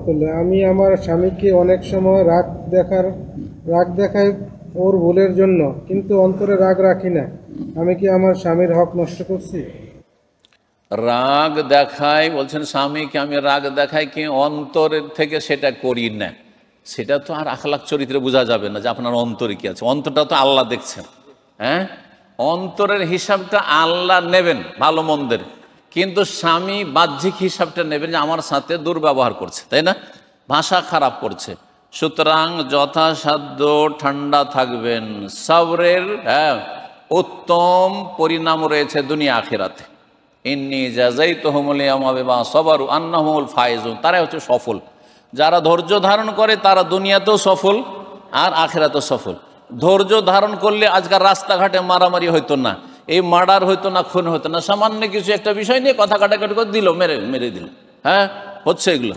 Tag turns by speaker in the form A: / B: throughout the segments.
A: রহমতুল্লাহ। আমি আমার স্বামীকে অনেক সময় রাগ দেখাই ওর ভুলের জন্য, কিন্তু অন্তরে রাগ রাখি না। আমি কি আমার স্বামীর হক নষ্ট করছি?
B: রাগ দেখাই বলছেন, স্বামীকে আমি রাগ দেখাই কি অন্তরের থেকে সেটা করি না, সেটা তো আর আখলাক চরিত্রে বোঝা যাবে না যে আপনার অন্তরে কি আছে। অন্তরটা তো আল্লাহ দেখছেন। হ্যাঁ, অন্তরের হিসাবটা আল্লাহ নেবেন ভালো মন্দের, কিন্তু স্বামী বাহ্যিক হিসাবটা নেবেন যে আমার সাথে দুর্ব্যবহার করছে, তাই না, ভাষা খারাপ করছে। সুতরাং যথাসাধ্য ঠান্ডা থাকবেন। সবরের উত্তম পরিণাম রয়েছে দুনিয়া আখিরাতে। ইন্নী জাযাইতুহুমুল ইয়াওমা বিমা সাবারু আন্নাহুমুল ফায়েজুন, তারাই হচ্ছে সফল। যারা ধৈর্য ধারণ করে তারা দুনিয়াতেও সফল আর আখিরাতেও সফল। ধৈর্য ধারণ করলে আজকাল রাস্তাঘাটে মারামারি হইতো না, এই মার্ডার হইতো না, খুন হইতো না। সামান্য কিছু একটা বিষয় নিয়ে কথা কাটাকাটি করে দিল, মেরে দিল। হ্যাঁ, হচ্ছে এগুলো।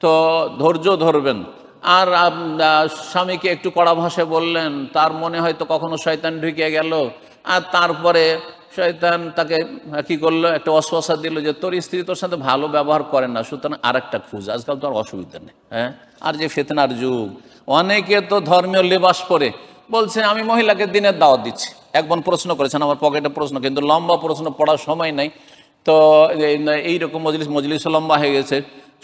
B: তো ধৈর্য ধরবেন। আর স্বামীকে একটু কড়া ভাষায় বললেন, তার মনে হয়তো কখনো শয়তান ঢুকে গেল, আর তারপরে শয়তান তাকে কি করলো, একটা ওয়াসওয়াসা দিল যে তোর স্ত্রী তোর সাথে ভালো ব্যবহার করে না, সুতরাং আরেকটা খুঁজ, আজকাল তো আর অসুবিধা নেই। হ্যাঁ, আর যে ফিতনার যুগ, অনেকে তো ধর্মীয় লেবাস পরে বলছে আমি মহিলাকে দিনের দাওয়াত দিচ্ছি। একজন প্রশ্ন করেছেন, আমার পকেটে প্রশ্ন, কিন্তু লম্বা প্রশ্ন পড়ার সময় নাই, তো এইরকম মজলিস লম্বা হয়ে গেছে,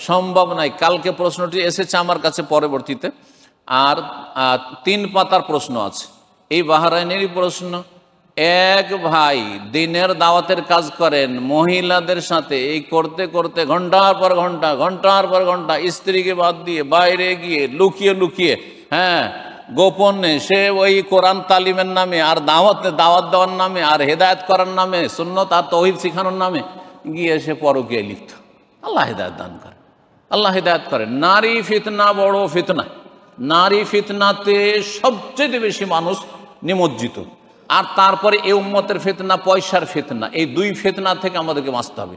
B: সম্ভব নাই। কালকে প্রশ্নটি এসেছে আমার কাছে পরবর্তীতে, আর 3 পাতার প্রশ্ন আছে। এই বাহরাইনেরই প্রশ্ন। এক ভাই দিনের দাওয়াতের কাজ করেন, মহিলাদের সাথে এই করতে করতে ঘন্টার পর ঘন্টা স্ত্রীকে বাদ দিয়ে বাইরে গিয়ে লুকিয়ে হ্যাঁ গোপনে সে ওই কোরআন তালিমের নামে আর দাওয়াত দেওয়ার নামে আর হেদায়েত করার নামে, সুন্নত আর তৌহিদ শিখানোর নামে গিয়ে সে পরকীয়ায় লিপ্ত। আল্লাহ হেদায়েত দান করে, আল্লাহ হেদায়েত করেন। নারী ফিতনা বড় ফিতনা। নারী ফিতনাতে সবচেয়ে বেশি মানুষ নিমজ্জিত। আর তারপরে এই উম্মতের ফিতনা, পয়সার ফিতনা। এই 2 ফিতনা থেকে আমাদেরকে বাঁচতে হবে।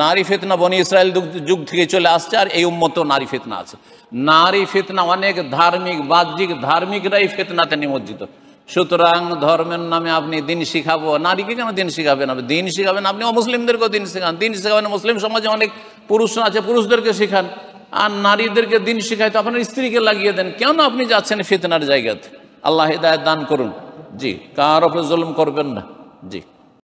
B: নারী ফিতনা বনি ইসরায়েল যুগ থেকে চলে আসছে, আর এই উম্মতেও নারী ফিতনা আছে। নারী ফিতনা অনেক বাহ্যিক ধার্মিকরাই ফিতনাতে নিমজ্জিত। সুতরাং ধর্মের নামে আপনি দিন শিখাবো, নারীকে কেন দিন শিখাবেন? আপনি দিন শিখাবেন, আপনি অমুসলিমদেরকেও দিন শেখান। দিন শেখাবেন, মুসলিম সমাজে অনেক পুরুষ আছে, পুরুষদেরকে শেখান। আর নারীদেরকে দিন শিখায় তো আপনার স্ত্রীকে লাগিয়ে দেন। কেন আপনি যাচ্ছেন ফিতনার জায়গাতে? আল্লাহ হিদায়াত দান করুন। জি, কার উপরে জুলুম করবেন না। জি।